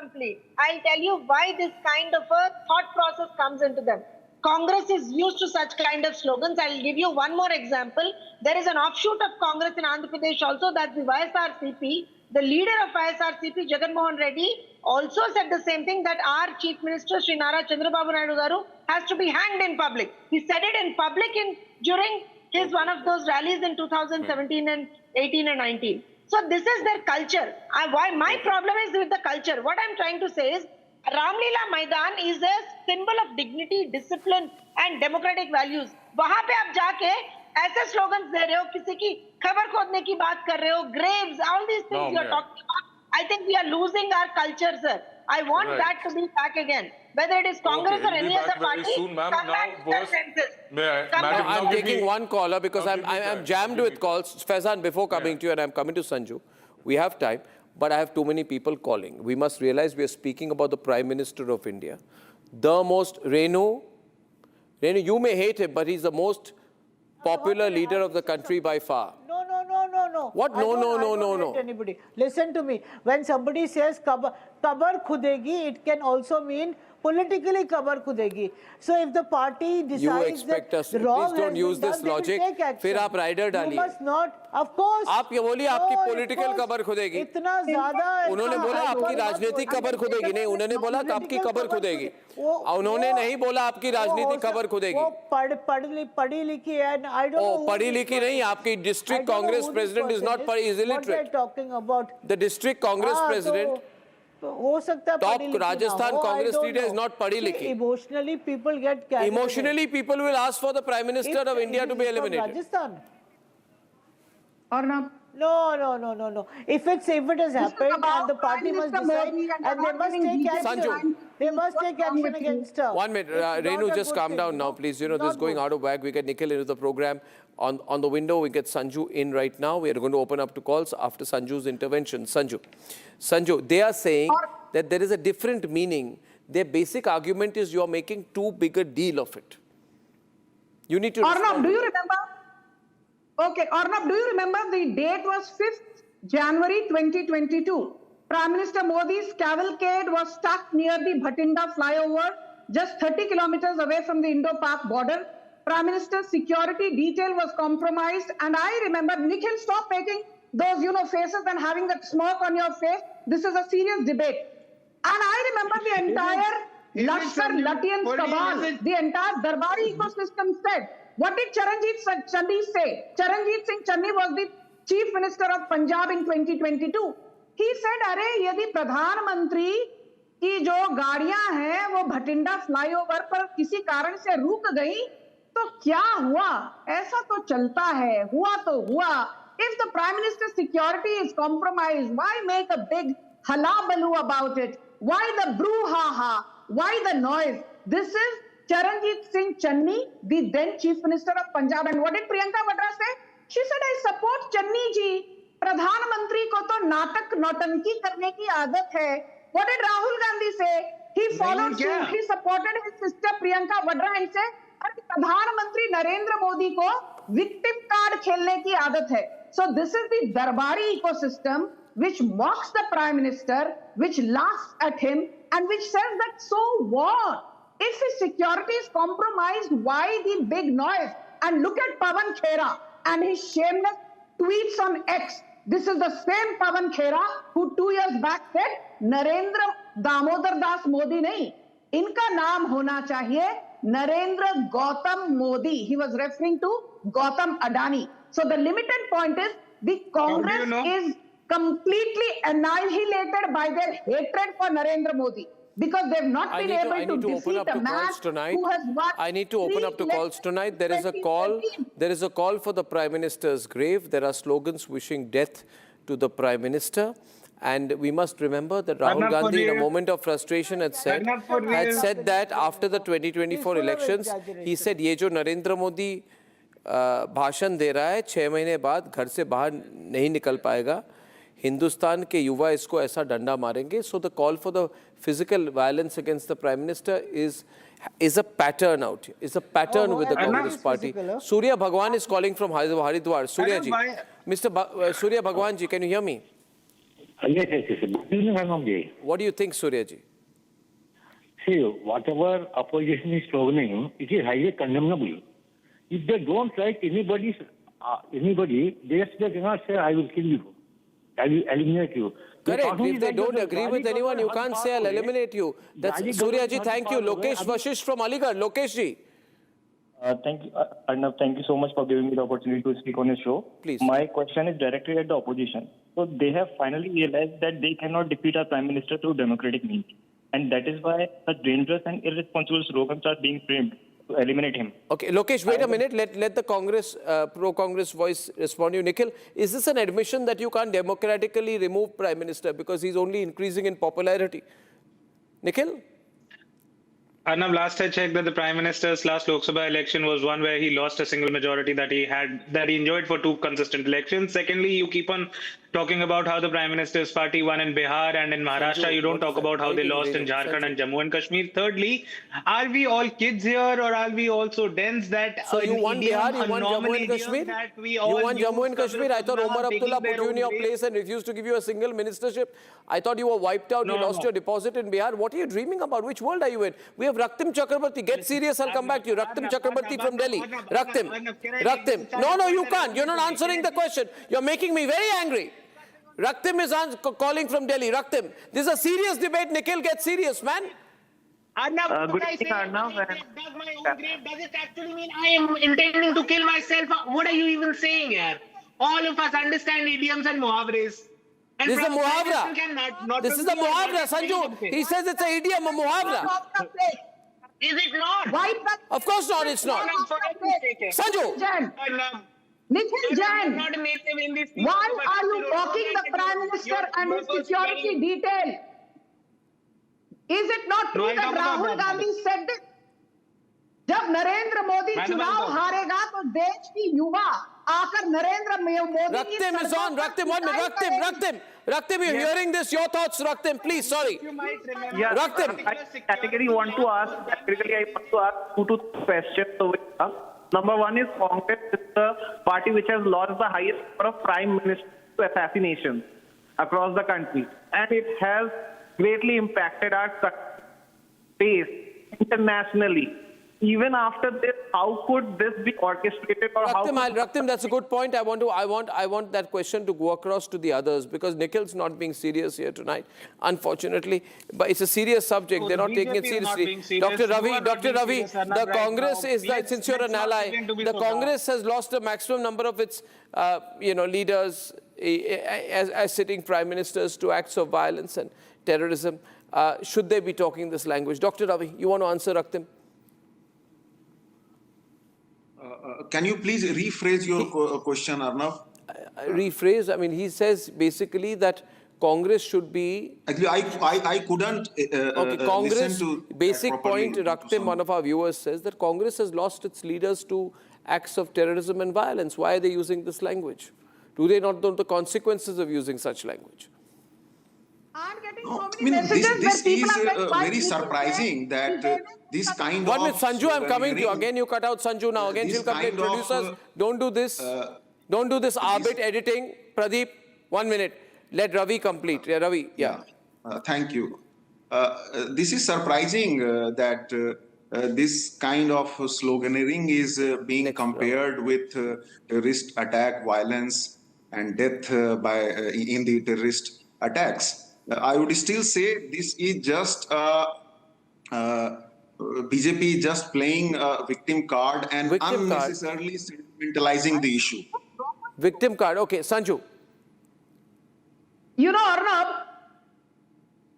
Complete. I'll tell you why this kind of a thought process comes into them. Congress is used to such kind of slogans. I'll give you one more example. There is an offshoot of Congress in Andhra Pradesh also, that's the YSRCP. The leader of YSRCP, Jagan Mohan Reddy, also said the same thing, that our Chief Minister, Sri Nara Chandrababu Naidu Garu, has to be hanged in public. He said it in public during his one of those rallies in 2017 and 18 and 19. So this is their culture. Why my problem is with the culture. What I'm trying to say is, Ramlila Maidan is a symbol of dignity, discipline and democratic values. वहाँ पे आप जाके ऐसे slogans दे रहे हो, किसी की खबर खोदने की बात कर रहे हो, graves, all these things you're talking about. I think we are losing our culture, sir. I want that to be back again. Whether it is Congress or any other party, come back to their senses. I'm taking one caller because I'm jammed with calls. Faizan, before coming to you, and I'm coming to Sanju, we have time, but I have too many people calling. We must realize we are speaking about the Prime Minister of India. The most, Renu, you may hate him, but he's the most popular leader of the country by far. No. What? No. Anybody. Listen to me. When somebody says kabar khudegi, it can also mean politically कबर खुदेगी. So if the party decides You expect us, that wrong please don't has use been this done, they will logic. take action. फिर आप rider डालिए. You must not, of course. आप ये बोलिए आपकी No, political of course. कबर खुदेगी. इतना ज़्यादा उन्होंने बोला आपकी राजनीतिक कबर खुदेगी. नहीं, उन्होंने बोला आपकी कबर खुदेगी. उन्होंने नहीं बोला आपकी राजनीतिक कबर खुदेगी. वो पढ़ी लिखी है. I don't know. पढ़ी लिखी नहीं, आपकी district Congress president is not is illiterate. What they're talking about? The district Congress president, हो सकता है top पढ़ी लिखी ना Rajasthan हो, I Congress don't leader is know. not पढ़ी लिखी. Emotionally, people get carried away. Emotionally, people will ask for the Prime Minister of India to be eliminated. Rajasthan. Arnab, No. If it has happened and the party must decide and they must take action. Sanju. They must take action against her. 1 minute, Renu, just calm down now, please. You know, this is going out of whack. We get Nikhil into the program. On the window, we get Sanju in right now. We are going to open up to calls after Sanju's intervention. Sanju, they are saying that there is a different meaning. Their basic argument is you are making too big a deal of it. You need to Arnab, do you remember? Okay, Arnab, do you remember the date was 5th January 2022? Prime Minister Modi's cavalcade was stuck near the Bhatinda flyover, just 30 kilometers away from the Indo-Pak border. Prime Minister's security detail was compromised, and I remember, Nikhil, stop making those, faces and having that smirk on your face. This is a serious debate. And I remember the entire Lashkar Latian cabal, the entire Darbari ecosystem said, what did Charanjit Channi say? Charanjit Singh Channi was the Chief Minister of Punjab in 2022. He said, अरे यदि प्रधानमंत्री की जो गाड़ियां हैं वो Bathinda flyover पर किसी कारण से रुक गई तो क्या हुआ? ऐसा तो चलता है, हुआ तो हुआ. If the Prime Minister's security is compromised, why make a big hullabaloo about it? Why the brouhaha? Why the noise? This is Charanjit Singh Channi, the then Chief Minister of Punjab. And what did Priyanka Vadra say? She said, I support Channi ji. प्रधानमंत्री को तो नाटक नौटंकी करने की आदत है. What did Rahul Gandhi say? He followed suit. He supported his sister Priyanka Vadra and said, प्रधानमंत्री नरेंद्र मोदी को victim card खेलने की आदत है. So this is the Darbari ecosystem which mocks the Prime Minister, which laughs at him, and which says that so what? If his security is compromised, why the big noise? And look at Pawan Khera and his shameless tweets on X. This is the same Pawan Khera who 2 years back said, Narendra Damodar Das Modi nahi. Inka naam hona chahiye Narendra Gautam Modi. He was referring to Gautam Adani. So the limited point is the Congress is completely annihilated by their hatred for Narendra Modi. Because they've not been able to defeat a man who has won. I need to open up to calls tonight. There is a call. There is a call for the Prime Minister's grave. There are slogans wishing death to the Prime Minister. And we must remember that Rahul Gandhi, in a moment of frustration, had said that after the 2024 elections, he said, ये जो नरेंद्र मोदी भाषण दे रहा है 6 महीने बाद घर से बाहर नहीं निकल पाएगा. हिंदुस्तान के युवा इसको ऐसा डंडा मारेंगे. So the call for the physical violence against the Prime Minister is a pattern out here. It's a pattern with the Congress party. Surya Bhagwan is calling from Haridwar. Surya ji, Surya Bhagwan ji, can you hear me? Yes. Good evening, Arnab ji. What do you think, Surya ji? See, whatever opposition is sloganing, it is highly condemnable. If they don't like anybody, they cannot say, I will kill you. I will eliminate you. Correct. If they don't agree with anyone, you can't say I'll eliminate you. That's Surya ji, thank you. Lokesh Vashish from Aligarh. Lokesh ji. Thank you, Arnab. Thank you so much for giving me the opportunity to speak on your show. Please. My question is directed at the opposition. So they have finally realized that they cannot defeat our Prime Minister through democratic means. And that is why such dangerous and irresponsible slogans are being framed to eliminate him. Okay, Lokesh, wait a minute. Let the Congress, pro-Congress voice respond to you. Nikhil, is this an admission that you can't democratically remove Prime Minister because he's only increasing in popularity? Nikhil? Arnab, last I checked that the Prime Minister's last Lok Sabha election was one where he lost a single majority that he enjoyed for 2 consistent elections. Secondly, you keep on talking about how the Prime Minister's party won in Bihar and in Maharashtra. You don't talk about how they lost in Jharkhand and Jammu and Kashmir. Thirdly, are we all kids here, or are we also dense that So you won Bihar, you won Jammu and Kashmir? You won Jammu and Kashmir? I thought Omar Abdullah put you in your place and refused to give you a single ministership. I thought you were wiped out, you lost your deposit in Bihar. What are you dreaming about? Which world are you in? We have Raktim Chakrabarti. Get serious, I'll come back to you. Raktim Chakrabarti from Delhi. Raktim. No, you can't. You're not answering the question. You're making me very angry. Raktim is calling from Delhi. Raktim, this is a serious debate. Nikhil, get serious, man. Arnab, good evening, Arnab. Dug my own grave. Does it actually mean I am intending to kill myself? What are you even saying here? All of us understand idioms and muhavras. This is a muhavra. This is a muhavra, Sanju. He says it's an idiom, a muhavra. Is it not? Of course not, it's not. Sanju. Nikhil Jain, why are you mocking the Prime Minister and his security detail? Is it not true that Rahul Gandhi said this? जब नरेंद्र मोदी चुनाव हारेगा तो देश की युवा आकर Narendra Modi Raktim is on. Raktim, 1 minute. Raktim, you're hearing this. Your thoughts, Raktim, please. Sorry. Yeah, Raktim. I categorically want to ask two to three questions. Number one is Congress is the party which has lost the highest number of prime minister assassinations across the country, and it has greatly impacted our space internationally. Even after this, how could this be orchestrated? Or Raktim, that's a good point. I want that question to go across to the others, because Nikhil's not being serious here tonight, unfortunately. But it's a serious subject. They're not taking it seriously. Dr. Ravi, the Congress is like, since you're an ally, the Congress has lost the maximum number of its leaders as sitting prime ministers to acts of violence and terrorism. Should they be talking this language? Dr. Ravi, you want to answer Raktim? Can you please rephrase your question, Arnab? Rephrase? I mean, he says basically that Congress should be... Actually, I couldn't Congress, listen to basic point, Raktim, one of our viewers says that Congress has lost its leaders to acts of terrorism and violence. Why are they using this language? Do they not know the consequences of using such language? This is very surprising that this kind 1 of... minute, Sanju, I'm coming to you. Again, you cut out Sanju now. Again, she'll complain. Producers, don't do this. Don't do this arbit editing. Pradeep, 1 minute. Let Ravi complete. Yeah, Ravi, yeah. Thank you. This is surprising that this kind of sloganeering is being compared with terrorist attack, violence and death in the terrorist attacks. I would still say this is just BJP just playing a victim card and unnecessarily sentimentalizing the issue. Victim card. Okay, Sanju. You know, Arnab,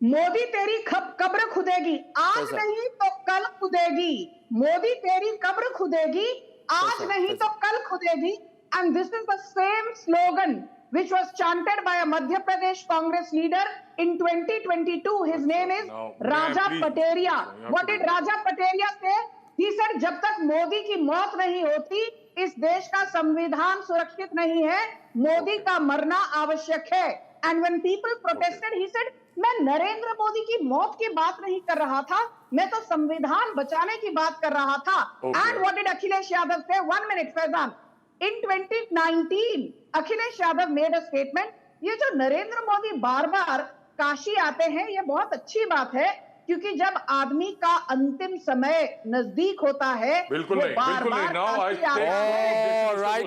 Modi तेरी कब्र खुदेगी आज नहीं तो कल खुदेगी मोदी तेरी कब्र खुदेगी आज नहीं तो कल खुदेगी and this is the same slogan which was chanted by a Madhya Pradesh Congress leader in 2022. His name is Raja Pateria. What did Raja Pateria say? He said, जब तक मोदी की मौत नहीं होती इस देश का संविधान सुरक्षित नहीं है मोदी का मरना आवश्यक है. And when people protested, he said, मैं नरेंद्र मोदी की मौत की बात नहीं कर रहा था मैं तो संविधान बचाने की बात कर रहा था. And what did Akhilesh Yadav say? 1 minute, Faizan. In 2019, Akhilesh Yadav made a statement. ये जो नरेंद्र मोदी बार-बार काशी आते हैं ये बहुत अच्छी बात है क्योंकि जब आदमी का अंतिम समय नजदीक होता है बिल्कुल नहीं right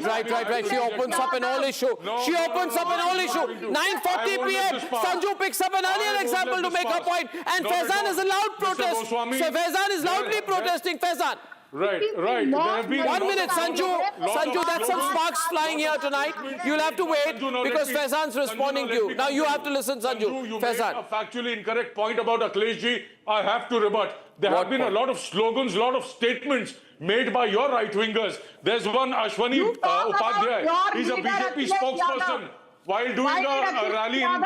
she opens up an all issue 9:40 p.m. Sanju picks up an earlier example to make a point and Faizan is a loud protest so Faizan is loudly protesting. Faizan, Right. 1 minute, Sanju, that's some sparks flying here tonight. You'll have to wait because Faizan's responding to you. Now you have to listen, Sanju. You Faizan. made a factually incorrect point about Akhilesh ji. I have to rebut. There have been a lot of slogans, a lot of statements made by your right-wingers. There's one, Ashwani Upadhyay. He's a BJP spokesperson. while doing a rally in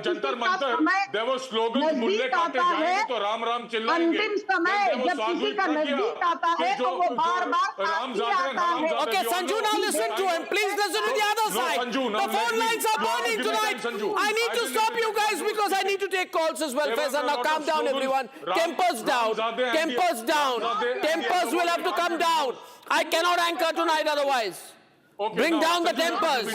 Jantar Mantar, there were slogans, मुल्ले काटे जाएंगे तो राम राम चिल्लाएंगे. अंतिम समय जब किसी का नजदीक आता है तो वो बार-बार आता है. Okay, Sanju, now listen to him. Please listen to the other side. The phone lines are burning tonight. I need to stop you guys because I need to take calls as well. Faizan, now calm down, everyone. Tempers down. Tempers down. Tempers will have to come down. I cannot anchor tonight otherwise. Bring down the tempers.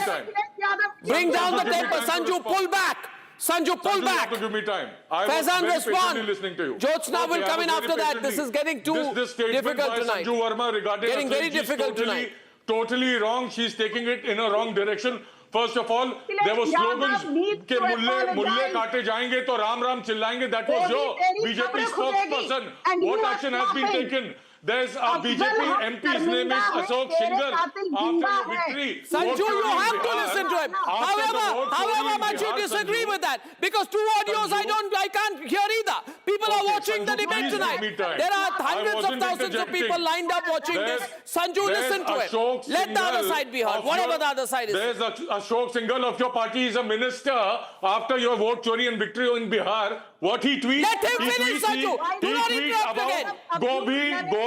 Bring down the tempers. Sanju, pull back. Sanju, pull back. Give me time. Faizan, respond. Listening to you. Jyotsna will come in after that. This is getting too difficult tonight. Sanju Verma regarding getting very difficult tonight. Totally wrong. She's taking it in a wrong direction. First of all, there were slogans कि मुल्ले काटे जाएंगे तो राम राम चिल्लाएंगे. That was your BJP spokesperson. What action has been taken? There's a BJP MP's name is Ashok Shingal. After the victory, Sanju, you have to listen to him. However much you disagree with that, because two audios I can't hear either. People are watching the debate tonight. There are hundreds of thousands of people lined up watching this. Sanju, listen to him. Let the other side be heard, whatever the other side is. There's Ashok Shingal of your party is a minister after your vote chori and victory in Bihar. What he tweets, let him finish, Sanju. Do not interrupt again.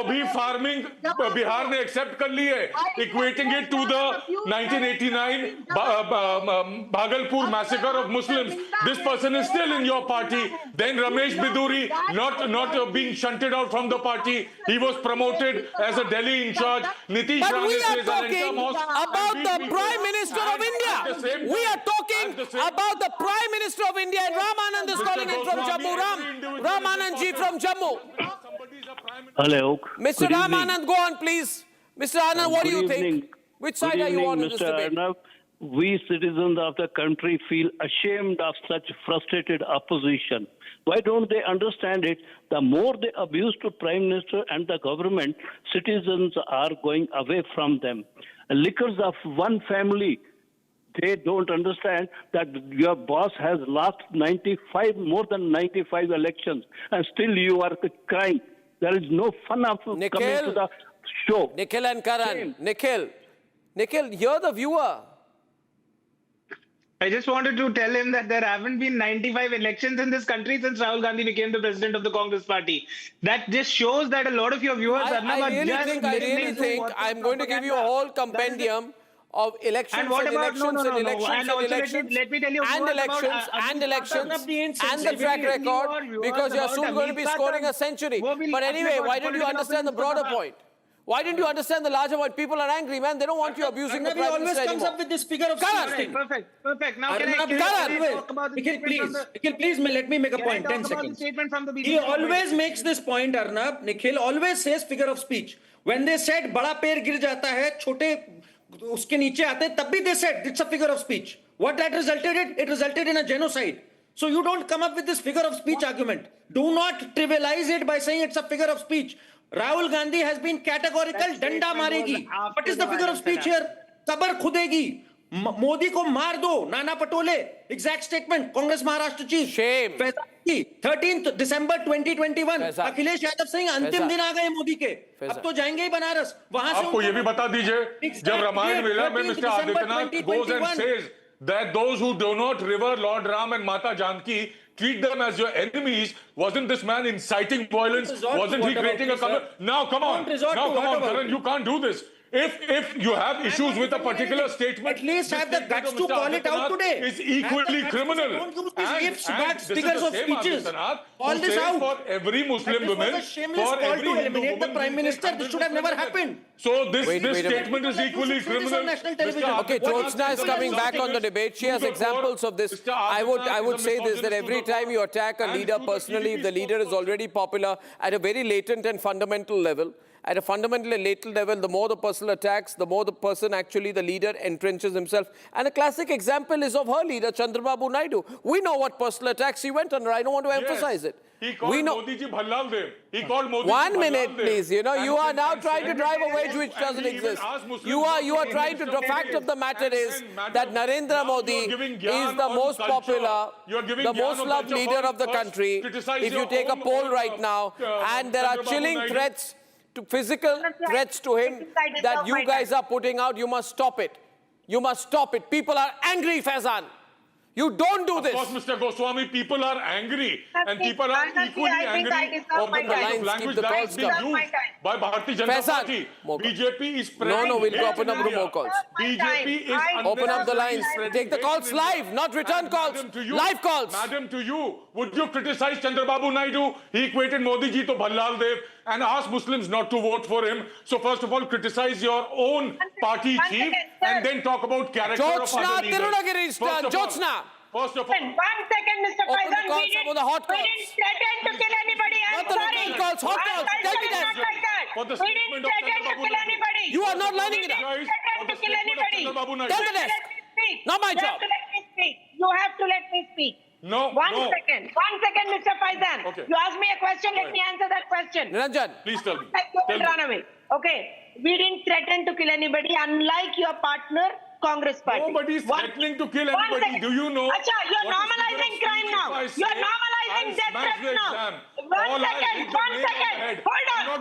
Gobhi farming Bihar ने accept कर ली है, equating it to the 1989 Bhagalpur massacre of Muslims. This person is still in your party. Then Ramesh Bidhuri not being shunted out from the party. He was promoted as a Delhi in charge. Nitish But we are Rane talking about the Prime Minister of India. We are talking about the Prime Minister of India, and Ramanand is calling in from Jammu. Ramanand ji from Jammu. Hello. Mr. Ramanand, go on, please. Mr. Anand, what do you think? Which side are you on in this debate? Arnab, we citizens of the country feel ashamed of such frustrated opposition. Why don't they understand it? The more they abuse to Prime Minister and the government, citizens are going away from them. Liquors of one family, they don't understand that your boss has lost more than 95 elections, and still you are crying. There is no fun of coming to the show. Nikhil and Karan. Nikhil, you're the viewer. I just wanted to tell him that there haven't been 95 elections in this country since Rahul Gandhi became the president of the Congress party. That just shows that a lot of your viewers I really think I'm going to give you a whole compendium of elections and elections and elections and elections let me tell you and elections and elections and the track record, because you're soon going to be scoring a century. But anyway, why don't you understand the broader point? Why didn't you understand the larger point? People are angry, man. They don't want you abusing the Prime Minister anymore. He always comes up with this figure of speech. Perfect. Now can I talk about the Nikhil, please, let me make a point. 10 seconds. He always makes this point, Arnab. Nikhil always says figure of speech. When they said बड़ा पेड़ गिर जाता है, छोटे उसके नीचे आते हैं, तब भी they said it's a figure of speech. What that resulted in? It resulted in a genocide. So you don't come up with this figure of speech argument. Do not trivialize it by saying it's a figure of speech. Rahul Gandhi has been categorical. Danda maregi. What is the figure of speech here? Kabar khudegi. Modi ko maar do. Nana Patole. Exact statement. Congress Maharashtra chief. Shame. 13th December 2021. Akhilesh Yadav Singh अंतिम दिन आ गए मोदी के. अब तो जाएंगे ही बनारस. वहां से आपको ये भी बता दीजिए, जब रामायण मेला में mister Adityanath goes and says that those who do not revere Lord Ram and Mata Janki treat them as your enemies, wasn't this man inciting violence? Wasn't he creating a cover? Now come on, Karan, you can't do this. If you have issues with a particular statement, at least have the guts to call it out today. It's equally criminal. Don't use these ifs, buts, figures of speeches. Call this out. For every Muslim woman, for every to eliminate the Prime Minister, this should have never happened. So this statement is equally criminal. Okay, Jyotsna is coming back on the debate. She has examples of this. I would say this, that every time you attack a leader personally, if the leader is already popular at a very latent and fundamental level, at a fundamentally latent level, the more the person attacks, the more the person actually, the leader, entrenches himself. And a classic example is of her leader, Chandrababu Naidu. We know what personal attacks he went under. I don't want to emphasize it. He called Modi ji Bhallal Dev. He called Modi ji One Bhallal minute, Dev. please. You know, you are now trying to drive a wedge which doesn't exist. You are trying to, the fact of the matter is that Narendra Modi is the most popular, the most loved leader of the country. If you take a poll right now, and there are chilling threats, physical threats to him that you guys are putting out, you must stop it. You must stop it. People are angry, Faizan. You don't do this. Of course, Mr. Goswami, people are angry. And people are equally angry. Open the lines, keep the calls coming. By Bharatiya Janata Party. BJP is No, we'll open up to more calls. BJP is open up the lines. Take the calls live, not return calls. Live calls. Madam, to you, would you criticize Chandrababu Naidu? He equated Modi ji to Bhallal Dev and asked Muslims not to vote for him. So first of all, criticize your own party chief and then talk about character of other leaders. First of all, 1 second, Mr. Faizan. We didn't threaten to kill anybody. I'm sorry. Hot calls. Tell me that. We didn't threaten to kill anybody. You are not lining it up. We didn't threaten to kill anybody. Tell the desk. Not my job. You have to let me speak. No. One second, Mr. Faizan. Okay. You asked me a question. Let me answer that question. Niranjan, please tell me. You will run away. Okay. We didn't threaten to kill anybody, unlike your partner, Congress Party. Nobody is threatening to kill anybody. Do you know? Acha, you're normalizing crime now. You're normalizing death threats now. One second. Hold on,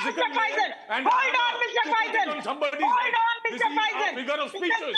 Mr. Faizan. Hold on, Mr. Faizan. Hold on, Mr. Faizan. Figure of speeches.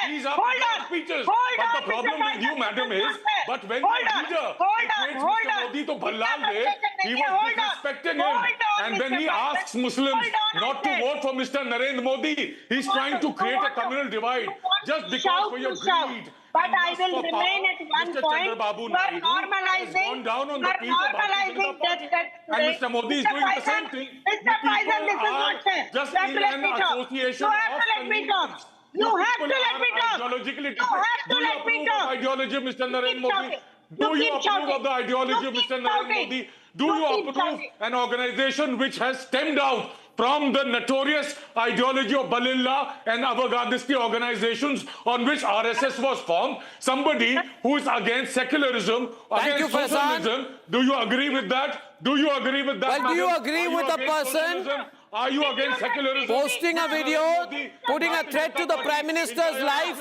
These are Hold figure on. of speeches. Hold But on, the problem Mr. with you, Faizan, madam, this is, is not fair. but when Hold your on, leader hold equates on, Mr. Modi to Bhallal Dev, he was hold on. disrespecting Hold him. on, And when Mr. he Faizan. asks Muslims Hold on, not I to said. vote for Mr. Narendra Modi, he's trying to create a communal divide just because for your greed. But and I lust will for remain power. at one Mr. point. Chandrababu You are Naidu normalizing. has gone down on You the are feet of Bharatiya normalizing Janata Party. death threats And today. Mr. Modi is Mr. doing the Faizan, same thing. Mr. Faizan, this is not fair. Just You have in to let an me talk. association You have of to let me talk. convenience. You have to people let me are talk. ideologically You different. have to Do you let me approve talk. of ideology of Mr. You Narendra keep Modi? shouting. Do You you keep approve shouting. of the ideology of You Mr. keep Narendra shouting. Modi? Do You you keep approve shouting. an organization which has stemmed out from the notorious ideology of Balilla and Avagadisti organizations on which RSS was formed? Somebody who is against secularism, Thank you, against socialism. Do you agree with that? Do you agree with that? Well, do you madam? agree Are with a against person socialism? Are you against secularism? posting a video, putting a threat to the Prime Minister's life?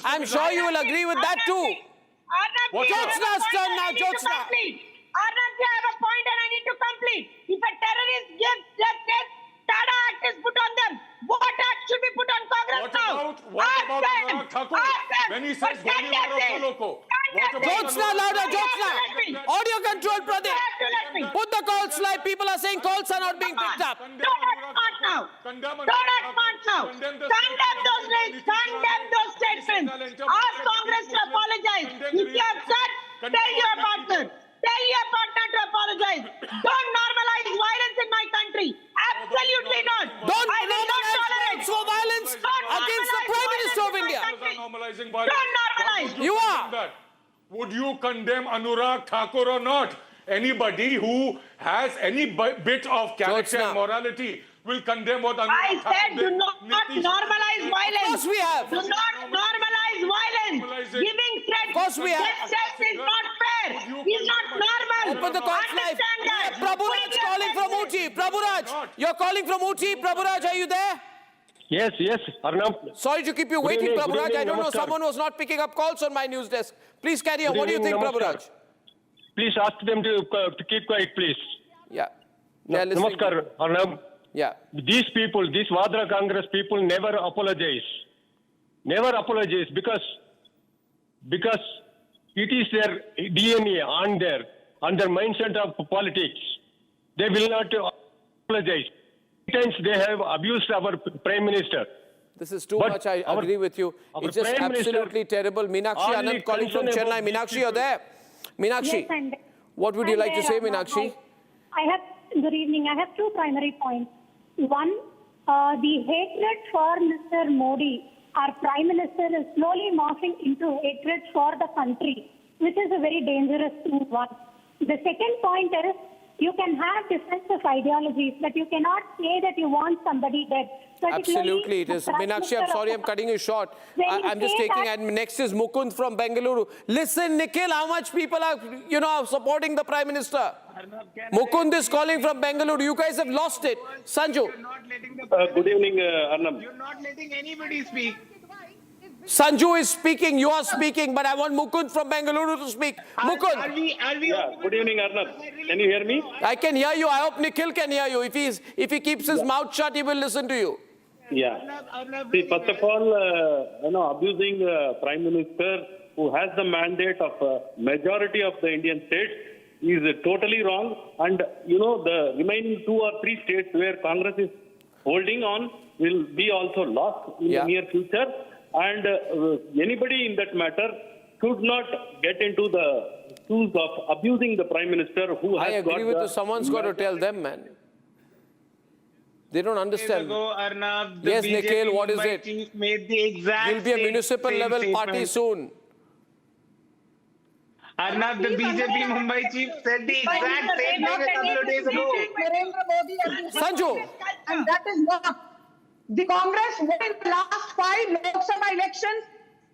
I'm sure you will agree with that too. Jyotsna's turn now, Jyotsna. Arnab, I have a point and I need to complete. If a terrorist gives death threats, Tada Act is put on them. What act should be put on Congress now? What about Anurag Thakur when he says Goli Maro Loko? Jyotsna, louder, Jyotsna. Audio control, Pradeep. Put the calls live. People are saying calls are not being picked up. Don't act smart now. Don't act smart now. Condemn those raids. Condemn those statements. Ask Congress to apologize. If you have said, tell your partner. Tell your partner to apologize. Don't normalize violence in my country. Absolutely not. Don't I will not tolerate for violence against the Prime Minister of India. Don't normalize. You are. Would you condemn Anurag Thakur or not? Anybody who has any bit of character and morality will condemn what Anurag Thakur I said do not normalize violence. Of course we have. Do not normalize violence. Giving threats. Of course we have. Death is not fair. It's not normal. Open the calls live. Prabhuraj calling from Uti. Prabhuraj, you're calling from Uti. Prabhuraj, are you there? Yes, Arnab. Sorry to keep you waiting, Prabhuraj. I don't know, someone was not picking up calls on my news desk. Please carry on. What do you think, Prabhuraj? Please ask them to keep quiet, please. Yeah. Namaskar, Arnab. Yeah. These people, these Vadra Congress people never apologize. Never apologize because it is their DNA on their mindset of politics. They will not apologize. Sometimes they have abused our Prime Minister. This is too much. I agree with you. It's just absolutely terrible. Meenakshi Anand calling from Chennai. Meenakshi, you're there? Meenakshi, yes, what would you like to say, Meenakshi? Good evening. I have two primary points. One, the hatred for Mr. Modi, our Prime Minister, is slowly morphing into hatred for the country, which is a very dangerous one. The second point is, you can have defensive ideologies, but you cannot say that you want somebody dead. Absolutely, it is. Meenakshi, I'm sorry, I'm cutting you short. I'm just taking, and next is Mukund from Bengaluru. Listen, Nikhil, how much people are, supporting the Prime Minister? Mukund is calling from Bengaluru. You guys have lost it. Sanju. Good evening, Arnab. You're not letting anybody speak. Sanju is speaking, you are speaking, but I want Mukund from Bengaluru to speak. Mukund. Good evening, Arnab. Can you hear me? I can hear you. I hope Nikhil can hear you. If he keeps his mouth shut, he will listen to you. Yeah. See, first of all, abusing Prime Minister who has the mandate of majority of the Indian states is totally wrong. And, the remaining 2 or 3 states where Congress is holding on will be also lost in the near future. And anybody in that matter should not get into the shoes of abusing the Prime Minister who has I agree with you. Someone's got to tell them, man. They don't understand. Arnab, Yes, Nikhil, what is it? Chief made the exact You'll be a municipal level party soon. Arnab, the BJP Mumbai chief said the exact same thing a couple of days ago. Sanju! And that is what the Congress won in the last 5 Lok Sabha elections,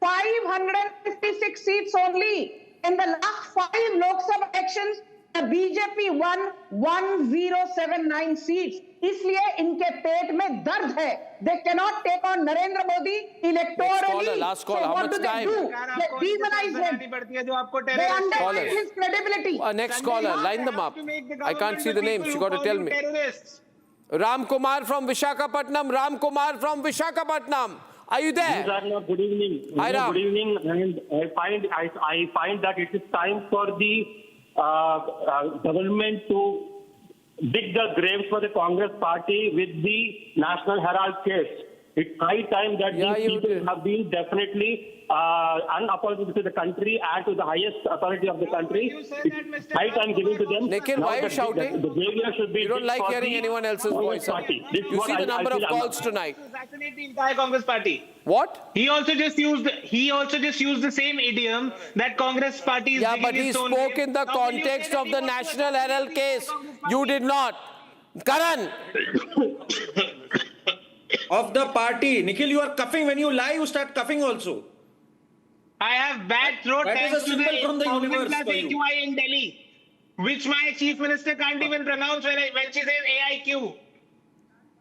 556 seats only. In the last 5 Lok Sabha elections, the BJP won 1079 seats. इसलिए इनके पेट में दर्द है. They cannot take on Narendra Modi electorally. Last call. So How what much do they time? do? They demonize him. They undermine his credibility. Next caller, line them up. I can't see the names. You got to tell me. Ram Kumar from Visakhapatnam. Ram Kumar from Visakhapatnam. Are you there? Yes, Arnab, good evening. Hi, Ram. Good evening. And I find that it is time for the government to dig the graves for the Congress party with the National Herald case. It's high time that these people have been definitely unapologetic to the country and to the highest authority of the country. It's high time giving to them. Nikhil, why are you shouting? The behavior should be. You don't like hearing anyone else's voice. You see the number of calls tonight. Assassinate the entire Congress party. What? He also just used the same idiom that Congress party is. Yeah, but he spoke in the context of the National Herald case. You did not. Karan. Of the party. Nikhil, you are coughing. When you lie, you start coughing also. I have bad throat thanks to the 1000+ AQI in Delhi, which my chief minister can't even pronounce when she says AIQ.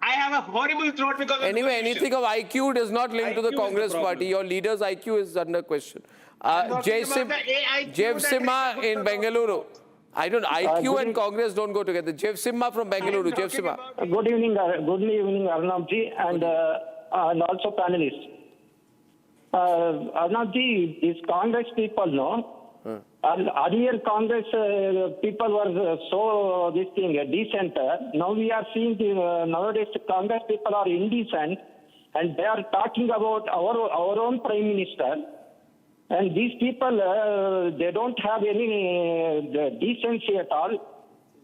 I have a horrible throat because of Anyway, anything of IQ does not link to the Congress party. Your leader's IQ is under question. Jai Simha in Bengaluru. I don't. IQ and Congress don't go together. Jeff Simha from Bengaluru. Jeff Simha. Good evening, Arnab ji, and also panelists. Arnab ji, these Congress people, no? Earlier Congress people were so decent. Now we are seeing nowadays Congress people are indecent, and they are talking about our own Prime Minister. And these people, they don't have any decency at all.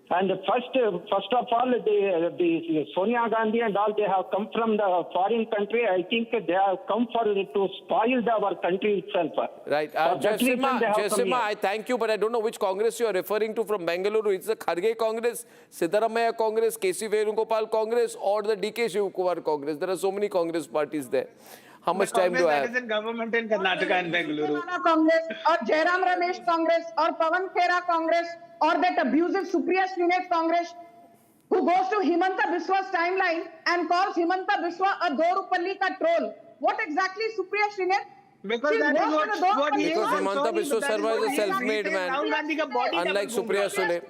And first of all, the Sonia Gandhi and all, they have come from the foreign country. I think they have come to spoil our country itself. Right. Jeff Simha, I thank you, but I don't know which Congress you are referring to from Bengaluru. It's the Kharge Congress, Siddaramaiah Congress, K.C. Venugopal Congress, or the D.K. Shivkumar Congress. There are so many Congress parties there. How much time do I have? That is in government in Karnataka and Bengaluru. Congress, or Jairam Ramesh Congress, or Pawan Khera Congress, or that abusive Supriya Srinath Congress, who goes to Himanta Biswa's timeline and calls Himanta Biswa a Dorupalli ka troll. What exactly is Supriya Srinath? Because that is what he is. Because Himanta Biswa Sarma is a self-made man, unlike Supriya Sule.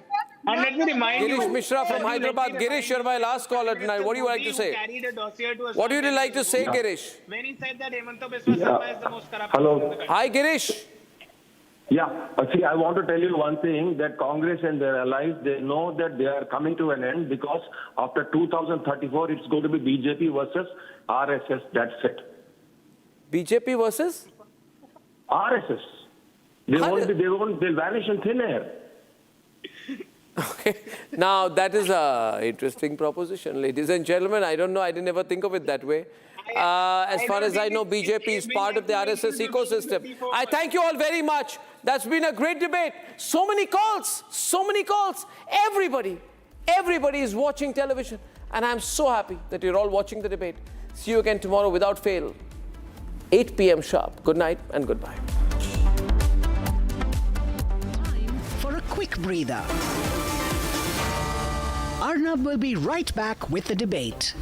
And let me remind you, Girish Mishra from Hyderabad. Girish, you're my last caller tonight. What do you like to say? What do you like to say, Girish? When he said that Hemanta Biswa Sarma is the most corrupt. Hello. Hi, Girish. Yeah. See, I want to tell you one thing, that Congress and their allies, they know that they are coming to an end, because after 2034, it's going to be BJP versus RSS. That's it. BJP versus? RSS. They'll vanish in thin air. Okay. Now, that is an interesting proposition, ladies and gentlemen. I don't know. I didn't ever think of it that way. As far as I know, BJP is part of the RSS ecosystem. I thank you all very much. That's been a great debate. So many calls. So many calls. Everybody is watching television. And I'm so happy that you're all watching the debate. See you again tomorrow without fail. 8 p.m. sharp. Good night and goodbye. Time for a quick breather. Arnab will be right back with the debate.